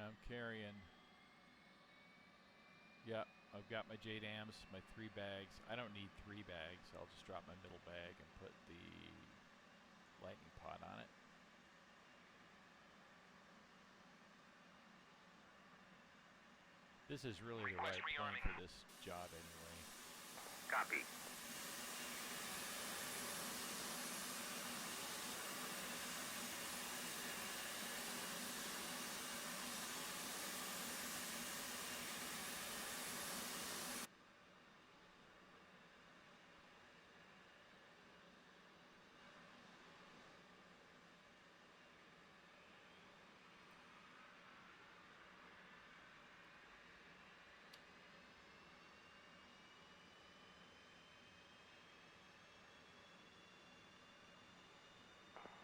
I'm carrying. Yep, I've got my JDAMs, my 3 bags. I don't need 3 bags. I'll just drop my middle bag and put the lightning pod on it. This is really the right plane for this job anyway. Copy.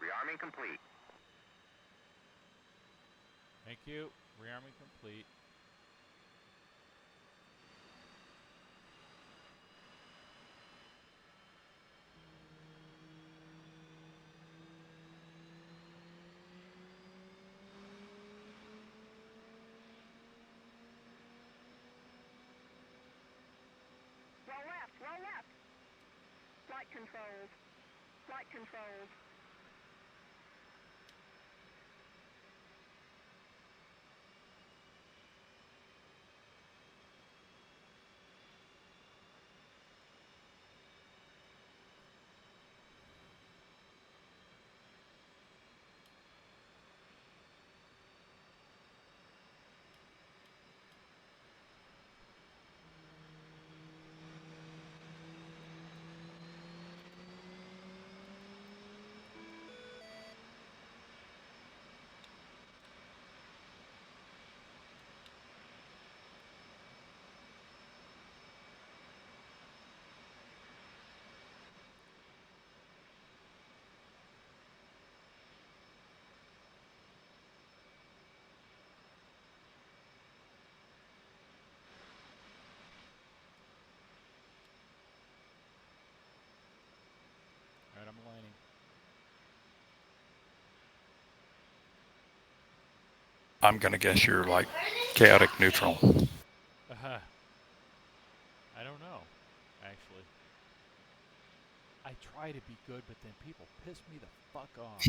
Rearming complete. Thank you. Rearming complete. Roll left. Flight controls. Flight controls. All right, I'm aligning. I'm going to guess you're like chaotic neutral. I don't know, actually. I try to be good, but then people piss me the fuck off.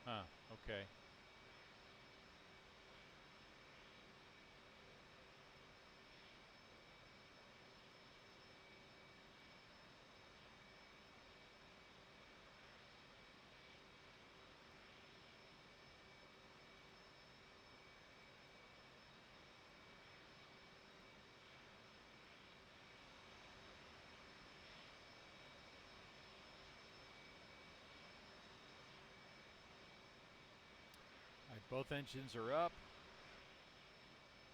Huh, okay. All right, both engines are up.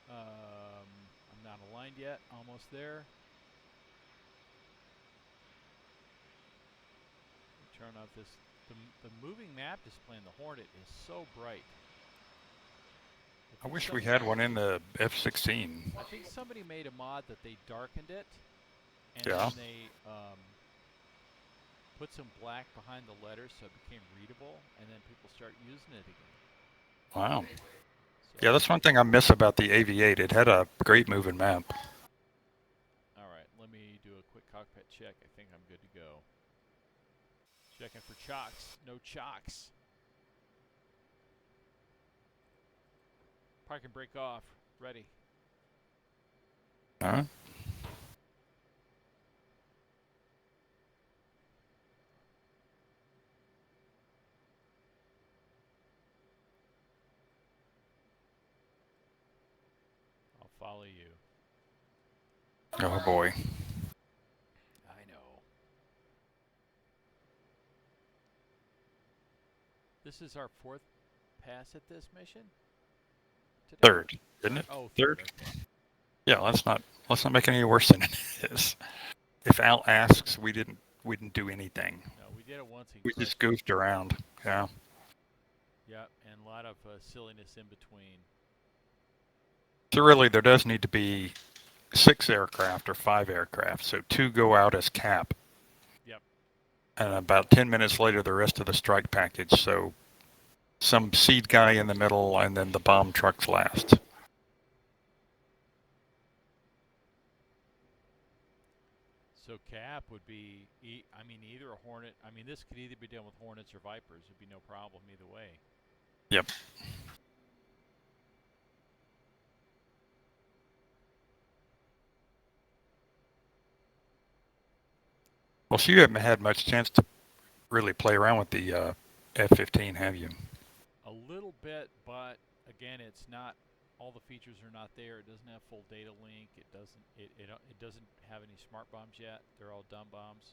I'm not aligned yet. Almost there. Turn off this. The moving map display in the Hornet is so bright. I wish we had one in the F-16. I think somebody made a mod that they darkened it, and Yeah. then they put some black behind the letters so it became readable, and then people start using it again. Wow. So, Yeah, that's one thing I miss about the AV-8. It had a great moving map. all right, let me do a quick cockpit check. I think I'm good to go. Checking for chocks. No chocks. Park and brake off. Ready. Huh? I'll follow you. Oh boy. I know. This is our 4th pass at this mission today? Third, isn't it? Oh, third. Okay. Yeah, let's not make it any worse than it is. If Al asks, we didn't do anything. No, we did it once. We just goofed around. Yeah. Yep, and a lot of silliness in between. So really, there does need to be 6 aircraft or 5 aircraft. So 2 go out as cap. Yep. And about 10 minutes later, the rest of the strike package. So some seed guy in the middle, and then the bomb trucks last. So cap would be, I mean, either a Hornet. I mean, this could either be done with Hornets or Vipers. It'd be no problem either way. Yep. Well, so you haven't had much chance to really play around with the F-15, have you? A little bit, but again, it's not. All the features are not there. It doesn't have full data link. It doesn't. It doesn't have any smart bombs yet. They're all dumb bombs.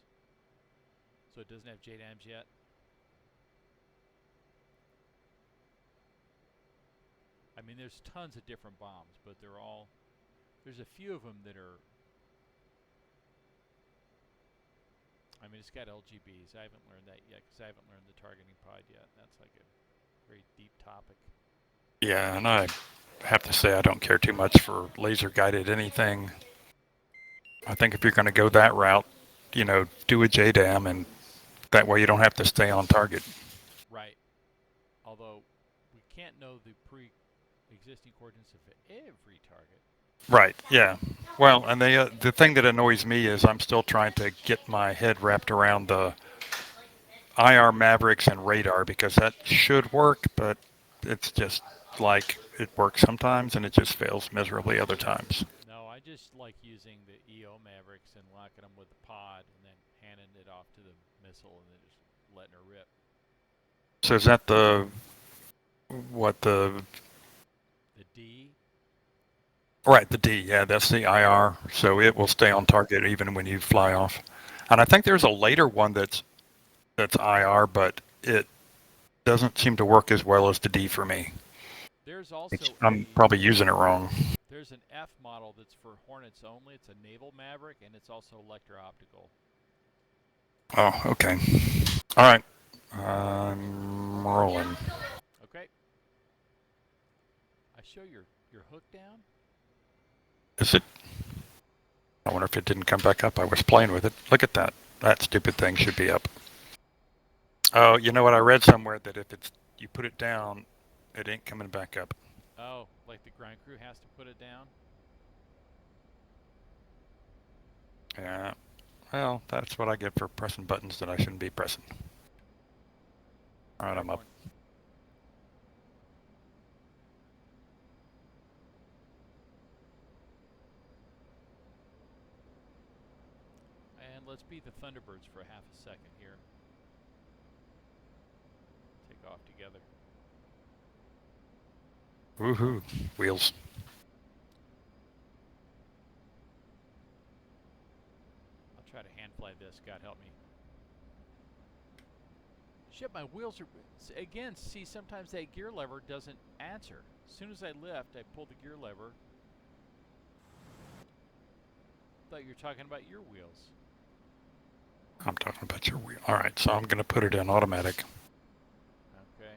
So it doesn't have JDAMs yet. I mean, there's tons of different bombs, but they're all. There's a few of them that are. I mean, it's got LGBs. I haven't learned that yet because I haven't learned the targeting pod yet. That's like a very deep topic. Yeah, and I have to say I don't care too much for laser guided anything. I think if you're going to go that route, do a JDAM, and that way you don't have to stay on target. Right. Although we can't know the pre-existing coordinates of every target. Right. Yeah. Well, and the thing that annoys me is I'm still trying to get my head wrapped around the IR Mavericks and radar, because that should work, but it's just like it works sometimes and it just fails miserably other times. No, I just like using the EO Mavericks and locking them with the pod and then handing it off to the missile and then just letting her rip. So is that the D? Right, the D, yeah, that's the IR, so it will stay on target even when you fly off. And I think there's a later one that's IR, but it doesn't seem to work as well as the D for me. There's also I'm probably using it wrong. There's an F model that's for Hornets only. It's a naval Maverick, and it's also electro-optical. Oh, okay. All right. I'm rolling. Okay. I show your hook down? Is it? I wonder if it didn't come back up. I was playing with it. Look at that. That stupid thing should be up. Oh, you know what? I read somewhere that if you put it down, it ain't coming back up. Oh, like the ground crew has to put it down? Yeah. Well, that's what I get for pressing buttons that I shouldn't be pressing. All right, I'm up. And let's beat the Thunderbirds for half a second here. Take off together. Woohoo. Wheels. I'll try to hand fly this. God help me. Shit, my wheels are... Again, see, sometimes that gear lever doesn't answer. As soon as I lift, I pull the gear lever. Thought you were talking about your wheels. I'm talking about your wheel. All right, so I'm going to put it in automatic. Okay.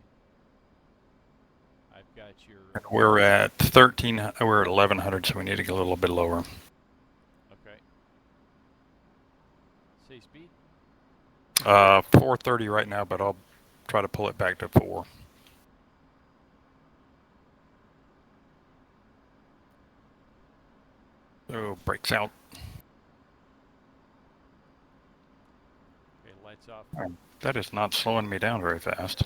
I've got your... And we're at 13. We're at 1100, so we need to get a little bit lower. Okay. Say speed? 430 right now, but I'll try to pull it back to 4. Oh, brakes out. Okay, lights off. That is not slowing me down very fast.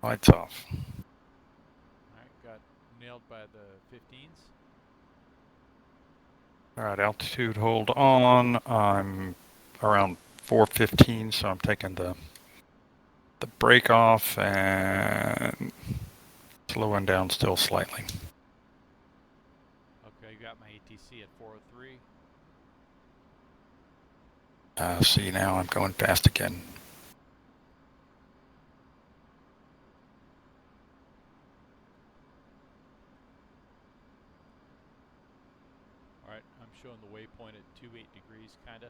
Lights off. Alright, got nailed by the 15s. Alright, altitude hold on. I'm around 415, so I'm taking the brake off and slowing down still slightly. Okay, got my ATC at 403. See, now I'm going fast again. Alright, I'm showing the waypoint at 28 degrees, kinda.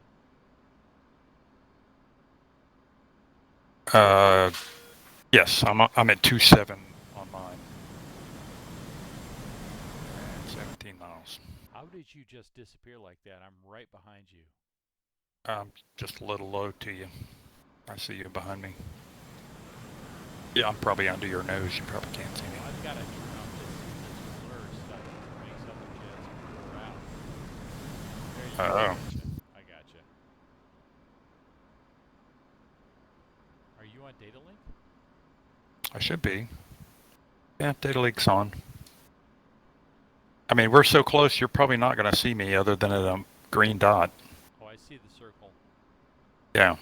Yes, I'm at 2.7 on mine. And 17 miles. How did you just disappear like that? I'm right behind you. I'm just a little low to you. I see you behind me. Yeah, I'm probably under your nose. You probably can't see me. I've got to turn off this blur stuff that makes other jets blur out. There you go. Oh. I gotcha. Are you on data link? I should be. Yeah, data leak's on. I mean, we're so close, you're probably not going to see me other than at a green dot. Oh, I see the circle. Yeah. All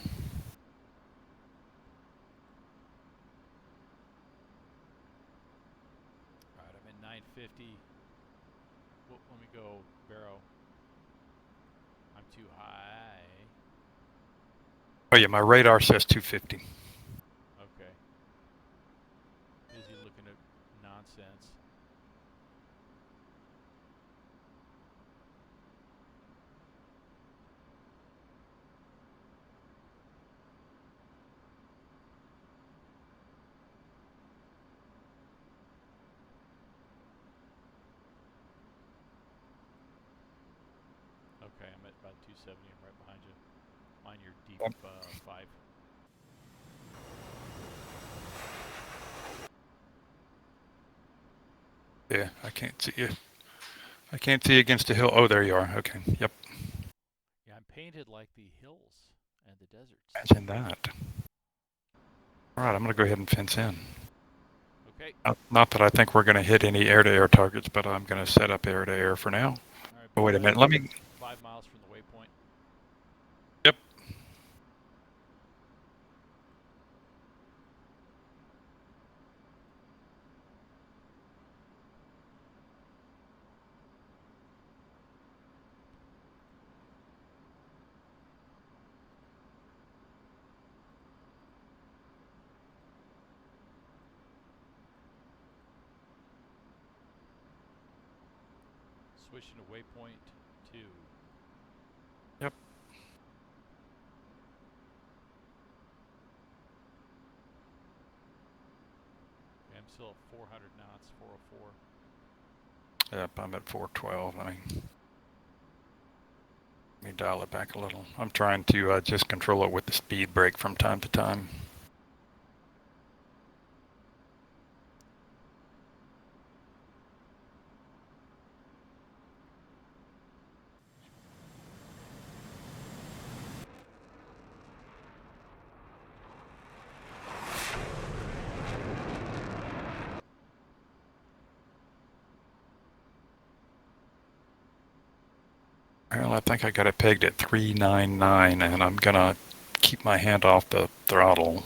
right, I'm at 950. Whoop, let me go, Barrow. I'm too high. Oh, yeah, my radar says 250. Okay. Busy looking at nonsense. Okay, I'm at about 270. I'm right behind you. On your deep 5. Yeah, I can't see you. I can't see you against the hill. Oh, there you are. Okay. Yep. Yeah, I'm painted like the hills and the deserts. Imagine that. All right, I'm going to go ahead and fence in. Okay. Not that I think we're going to hit any air-to-air targets, but I'm going to set up air-to-air for now. All right, Oh, wait a minute. Let me... 5 miles from the waypoint. Yep. Switching to waypoint 2. Yep. Okay, I'm still at 400 knots, 404. Yep, I'm at 412. Let me dial it back a little. I'm trying to just control it with the speed brake from time to time. Well, I think I got it pegged at 399, and I'm going to keep my hand off the throttle.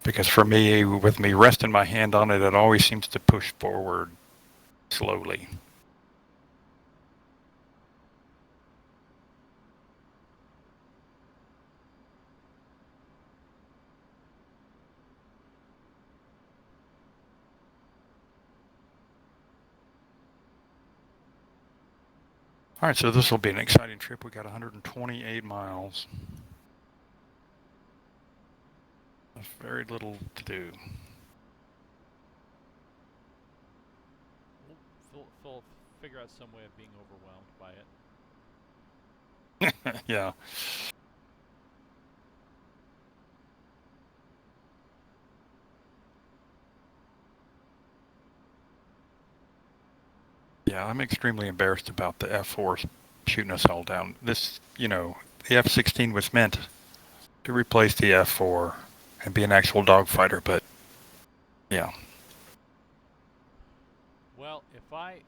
Because for me, with me resting my hand on it, it always seems to push forward slowly. All right, so this will be an exciting trip. We got 128 miles. There's very little to do. We'll figure out some way of being overwhelmed by it. Yeah. Yeah, I'm extremely embarrassed about the F4 shooting us all down. This, the F-16 was meant to replace the F4 and be an actual dogfighter, but yeah. Well, if my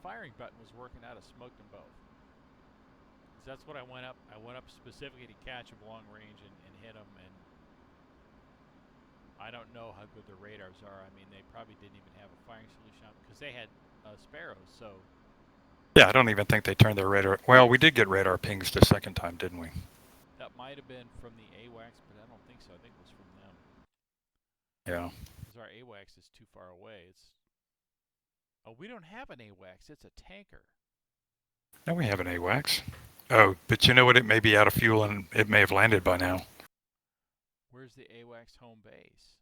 firing button was working, I'd have smoked them both. Because that's what I went up. I went up specifically to catch them long range and hit them. And I don't know how good their radars are. I mean, they probably didn't even have a firing solution on because they had Sparrows. So Yeah, I don't even think they turned their radar. Well, we did get radar pings the second time, didn't we? that might have been from the AWACS, but I don't think so. I think it was from them. Yeah. Because our AWACS is too far away. Oh, we don't have an AWACS. It's a tanker. No, we have an AWACS. Oh, but you know what? It may be out of fuel and it may have landed by now. Where's the AWACS home base?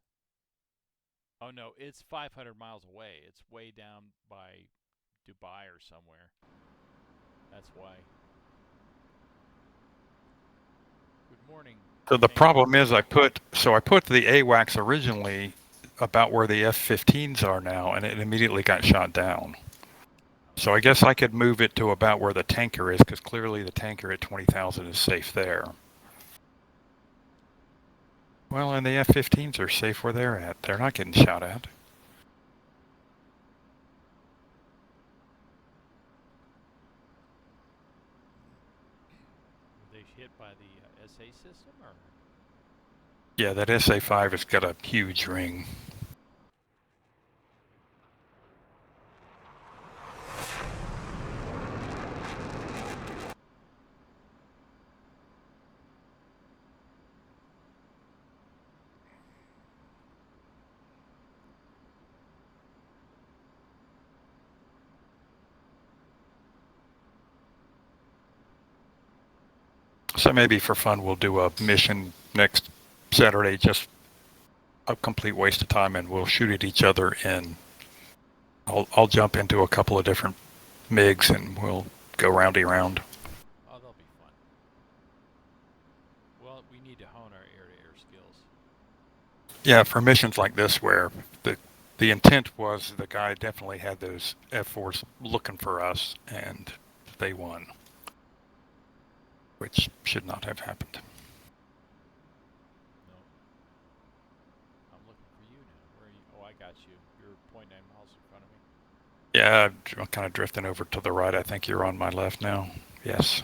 Oh no, it's 500 miles away. It's way down by Dubai or somewhere. That's why. Good morning. So the Hank. problem is I put the AWACS originally about where the F-15s are now, and it immediately got shot down. So I guess I could move it to about where the tanker is, because clearly the tanker at 20,000 is safe there. Well, and the F-15s are safe where they're at. They're not getting shot at. Were they hit by the SA system, or? Yeah, that SA-5 has got a huge ring. So maybe for fun we'll do a mission next Saturday, just a complete waste of time, and we'll shoot at each other, and I'll jump into a couple of different MiGs and we'll go roundy round. Oh, that'll be fun. Well, we need to hone our air-to-air skills. Yeah, for missions like this where the intent was the guy definitely had those F4s looking for us, and they won, which should not have happened. No. I'm looking for you now. Where are you? Oh, I got you. You're 0.9 miles in front of me. Yeah, I'm kind of drifting over to the right. I think you're on my left now. Yes.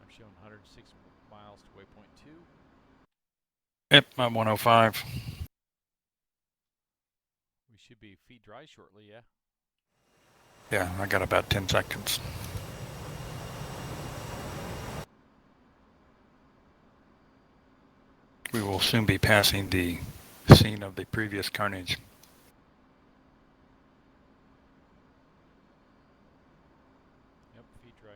I'm showing 106 miles to waypoint 2. Yep, I'm 105. We should be feet dry shortly, yeah? Yeah, I got about 10 seconds. We will soon be passing the scene of the previous carnage. Yep, feet dry.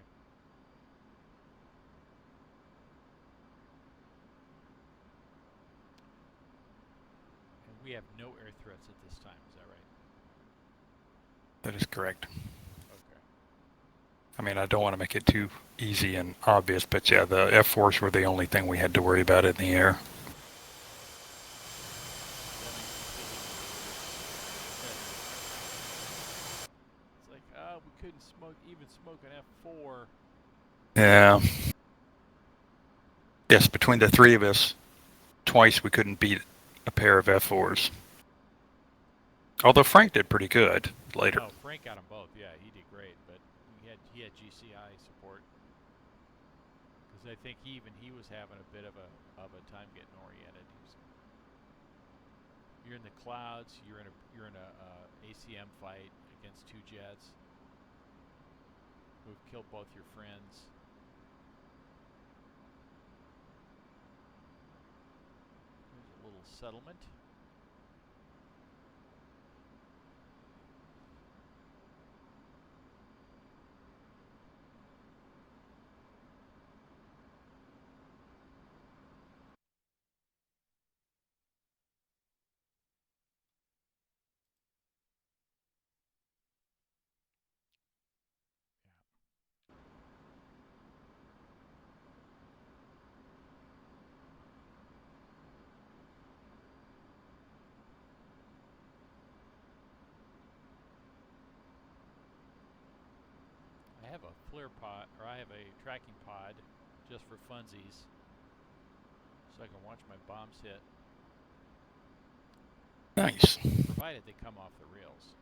And we have no air threats at this time, is that right? That is correct. Okay. I mean, I don't want to make it too easy and obvious, but yeah, the F4s were the only thing we had to worry about in the air. It's like, we couldn't smoke an F4. Yeah. Yes, between the three of us, twice we couldn't beat a pair of F4s. Although Frank did pretty good later. Oh, Frank got them both. Yeah, he did great, but he had GCI support because I think he was having a bit of a time getting oriented. You're in the clouds. You're in a ACM fight against two jets who've killed both your friends. There's a little settlement. I have a flare pod, or I have a tracking pod, just for funsies, so I can watch my bombs hit. Nice. Provided they come off the rails.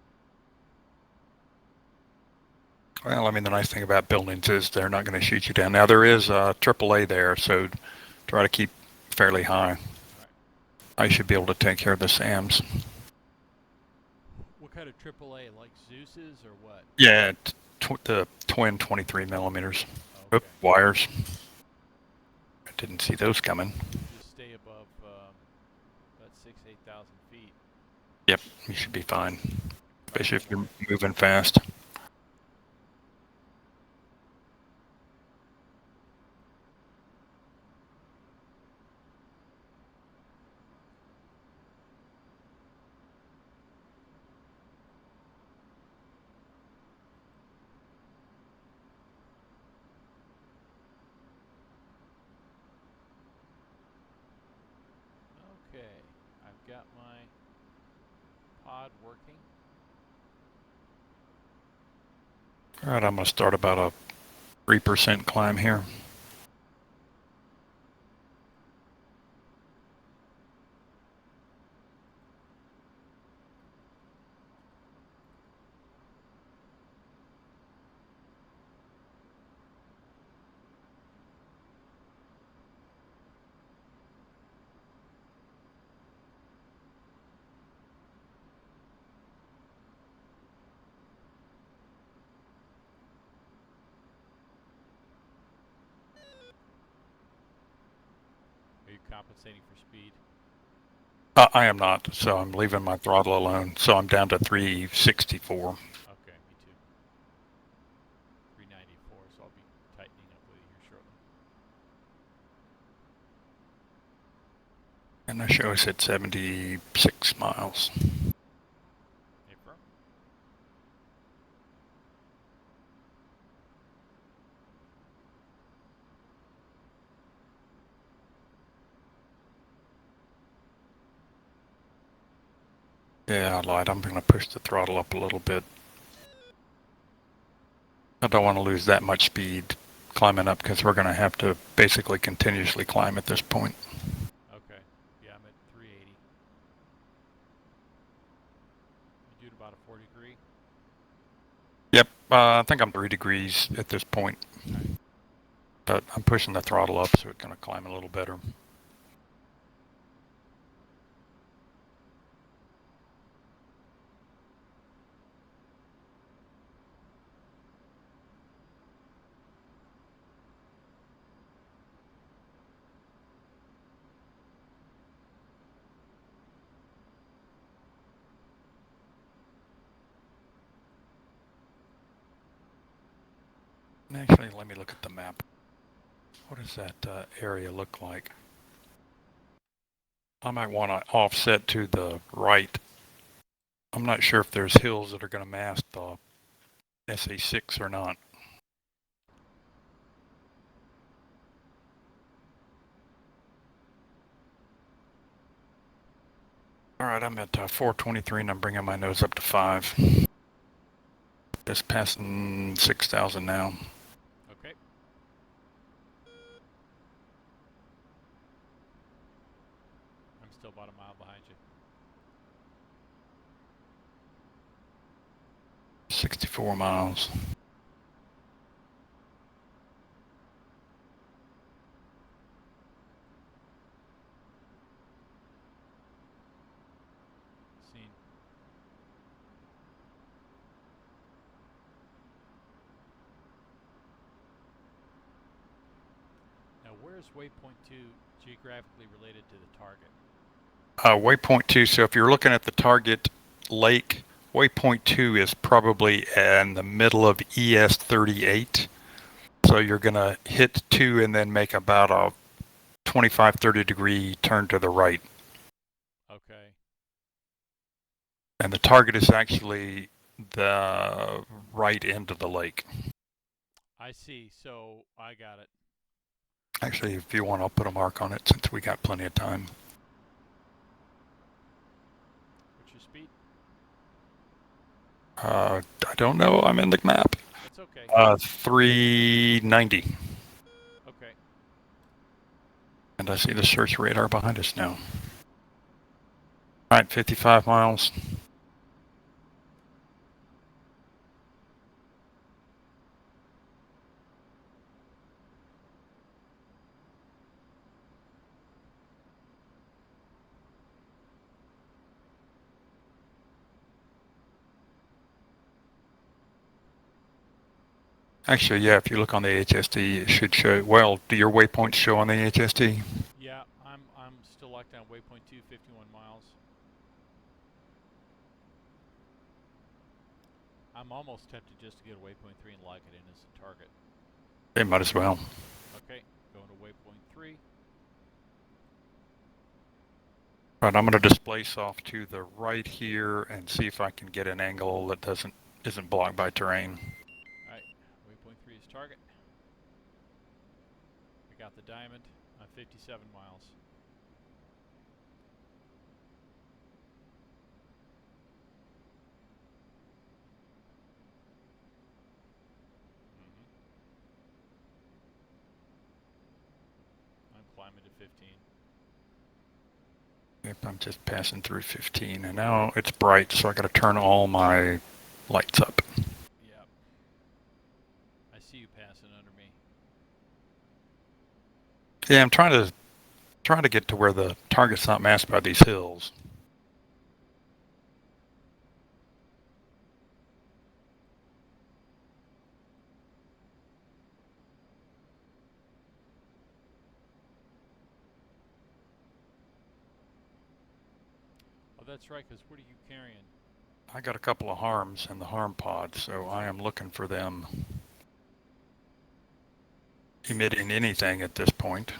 Well, I mean, the nice thing about buildings is they're not going to shoot you down. Now, there is a AAA there, so try to keep fairly high. Right. I should be able to take care of the SAMs. What kind of AAA, like Zeus's or what? Yeah, the twin 23 millimeters. Okay. Oop, wires. I didn't see those coming. Just stay above about 8,000 feet. Yep, you should be fine, especially if you're moving fast. pod working. All right, I'm going to start about a 3% climb here. Are you compensating for speed? I am not, so I'm leaving my throttle alone. So I'm down to 364. Okay, me too. 394, so I'll be tightening up with you here shortly. And the show said 76 miles. Hey, firm. Yeah, I lied. I'm going to push the throttle up a little bit. I don't want to lose that much speed climbing up because we're going to have to basically continuously climb at this point. Okay. Yeah, I'm at 380. You doing about a 4-degree? Yep, I think I'm 3 degrees at this point. Okay. But I'm pushing the throttle up so it's going to climb a little better. Actually, let me look at the map. What does that area look like? I might want to offset to the right. I'm not sure if there's hills that are going to mask the SA6 or not. All right, I'm at 423 and I'm bringing my nose up to 5. Just passing 6,000 now. Okay. I'm still about a mile behind you. 64 miles. Seen. Now, where is waypoint 2 geographically related to the target? Waypoint 2, so if you're looking at the target lake, waypoint 2 is probably in the middle of ES 38. So you're going to hit 2 and then make about a 25-30 degree turn to the right. Okay. And the target is actually the right end of the lake. I see. So I got it. Actually, if you want, I'll put a mark on it since we got plenty of time. What's your speed? I don't know. I'm in the map. That's okay. 390. Okay. And I see the search radar behind us now. All right, 55 miles. Actually, yeah, if you look on the HSD, it should show. Well, do your waypoints show on the HSD? Yeah, I'm still locked down waypoint 2, 51 miles. I'm almost tempted just to get a waypoint 3 and lock it in as a target. They might as well. Okay, going to waypoint 3. Right, I'm going to displace off to the right here and see if I can get an angle that isn't blocked by terrain. Alright, waypoint 3 is target. I got the diamond on 57 miles. climb into 15. Yep, I'm just passing through 15, and now it's bright, so I got to turn all my lights up. Yep. I see you passing under me. Yeah, I'm trying to get to where the target's not masked by these hills. Oh, that's right, because what are you carrying? I got a couple of harms in the harm pod, so I am looking for them emitting anything at this point.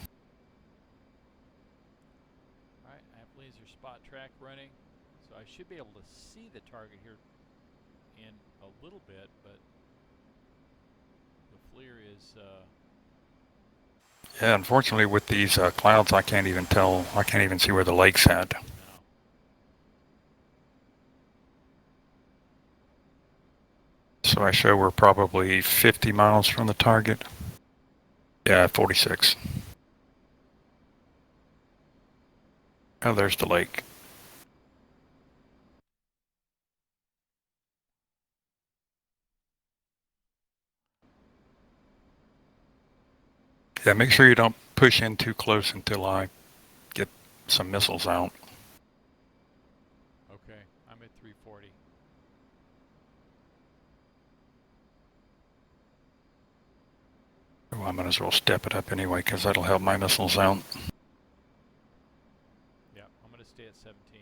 Alright, I have laser spot track running, so I should be able to see the target here in a little bit, but the FLIR is, Yeah, unfortunately with these clouds, I can't even see where the lake's at. no. So I show we're probably 50 miles from the target. Yeah, 46. Oh, there's the lake. Yeah, make sure you don't push in too close until I get some missiles out. Okay, I'm at 340. Oh, I might as well step it up anyway, because that'll help my missiles out. Yep, I'm going to stay at 17.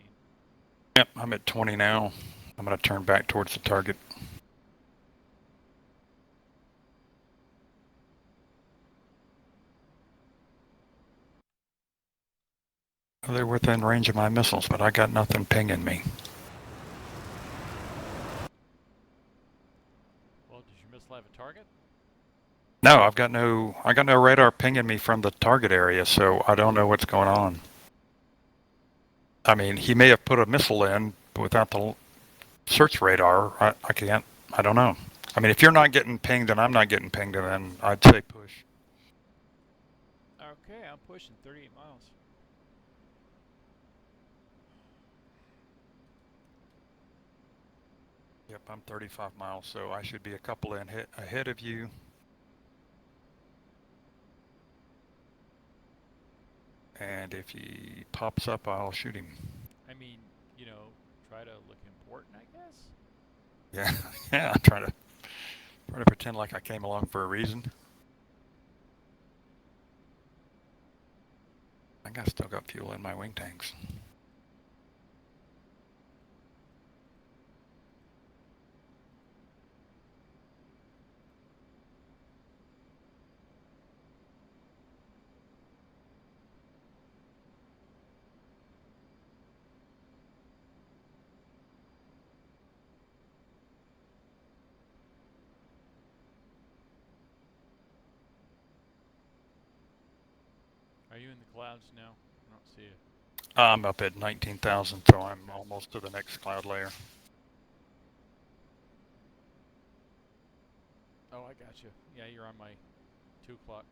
Yep, I'm at 20 now. I'm going to turn back towards the target. They're within range of my missiles, but I got nothing pinging me. Well, does your missile have a target? No, I got no radar pinging me from the target area, so I don't know what's going on. I mean, he may have put a missile in without the search radar. I don't know. I mean, if you're not getting pinged and I'm not getting pinged, then I'd say push. Okay, I'm pushing 38 miles. Yep, I'm 35 miles, so I should be a couple ahead of you. And if he pops up, I'll shoot him. I mean, you know, try to look important, I guess. Yeah, yeah. I'm trying to pretend like I came along for a reason. I think I still got fuel in my wing tanks. Are you in the clouds now? I don't see it. I'm up at 19,000, so I'm almost to the next cloud layer. Oh, I got you. Yeah, you're on my 2 o'clock.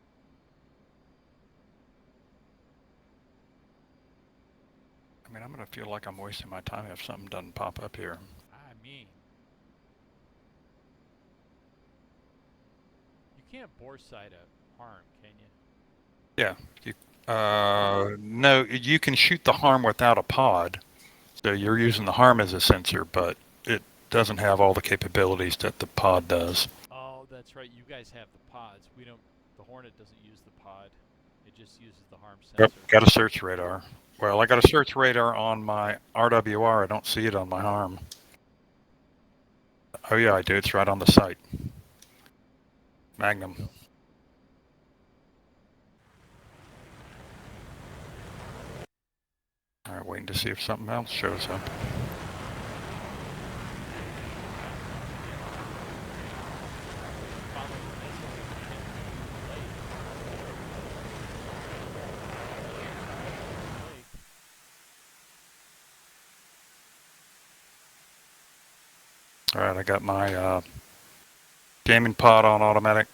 I mean, I'm going to feel like I'm wasting my time if something doesn't pop up here. I mean, you can't bore sight a harm, can you? Yeah. No, you can shoot the harm without a pod. So you're using the harm as a sensor, but it doesn't have all the capabilities that the pod does. Oh, that's right. You guys have the pods. We don't. The Hornet doesn't use the pod. It just uses the harm sensor. Yep, got a search radar. Well, I got a search radar on my RWR. I don't see it on my harm. Oh yeah, I do. It's right on the site. Magnum. All right, waiting to see if something else shows up. All right, I got my gaming pod on automatic.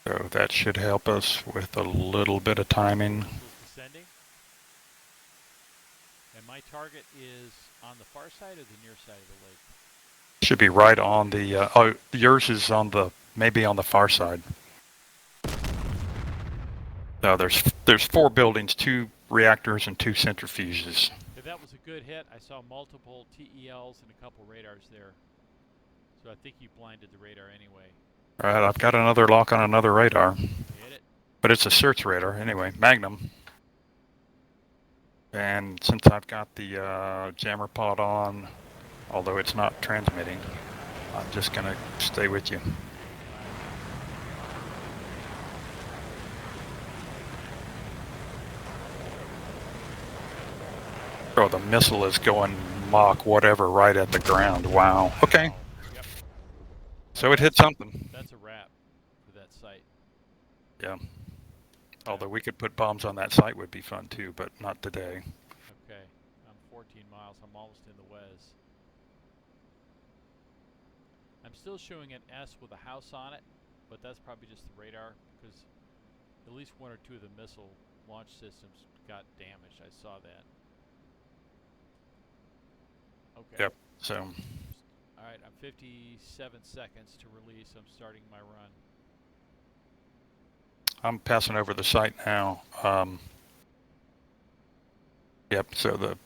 So that should help us with a little bit of timing. Missiles descending. And my target is on the far side or the near side of the lake? Should be right on the, oh, yours is on the, maybe on the far side. No, there's 4 buildings, 2 reactors, and 2 centrifuges. If that was a good hit, I saw multiple TELs and a couple radars there. So I think you blinded the radar anyway. All right, I've got another lock on another radar. Hit it. But it's a search radar, anyway, Magnum. And since I've got the jammer pod on, although it's not transmitting, I'm just going to stay with you. Oh, the missile is going Mach whatever right at the ground. Wow. Okay. Yep. So it hit something. That's a wrap for that site. Yeah. Although we could put bombs on that site would be fun too, but not today. Okay. I'm 14 miles. I'm almost in the Wes. I'm still showing an S with a house on it, but that's probably just the radar because at least 1 or 2 of the missile launch systems got damaged. I saw that. Okay. Yep. So. All right. I'm 57 seconds to release. I'm starting my run. I'm passing over the site now. Yep, so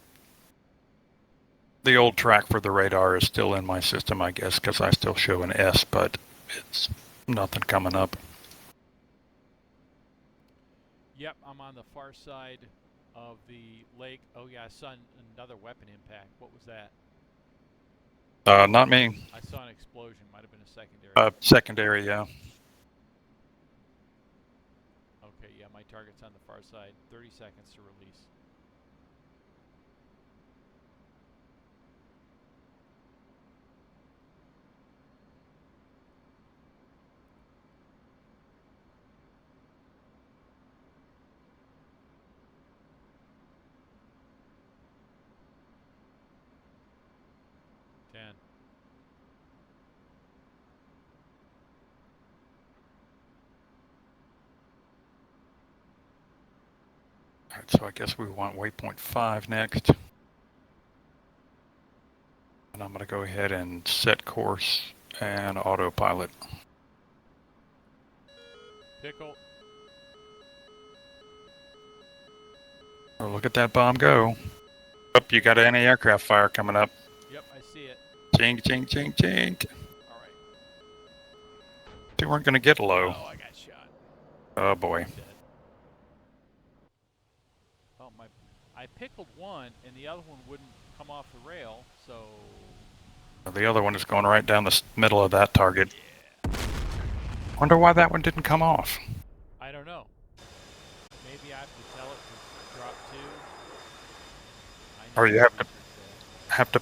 the old track for the radar is still in my system, I guess, because I still show an S, but it's nothing coming up. Yep, I'm on the far side of the lake. Oh yeah, I saw another weapon impact. What was that? Not me. I saw an explosion. Might have been a secondary. Secondary, yeah. Okay, yeah, my target's on the far side. 30 seconds to release. All right, so I guess we want waypoint 5 next. And I'm going to go ahead and set course and autopilot. Pickle. Oh, look at that bomb go. Oh, you got anti-aircraft fire coming up. Yep, I see it. Chink, chink, chink, chink. All right. They weren't going to get low. Oh, I got shot. Oh, boy. Dead. Oh, I pickled one, and the other one wouldn't come off the rail, so... The other one is going right down the middle of that target. Yeah. Wonder why that one didn't come off. I don't know. Maybe I have to tell it to drop 2. Or you have to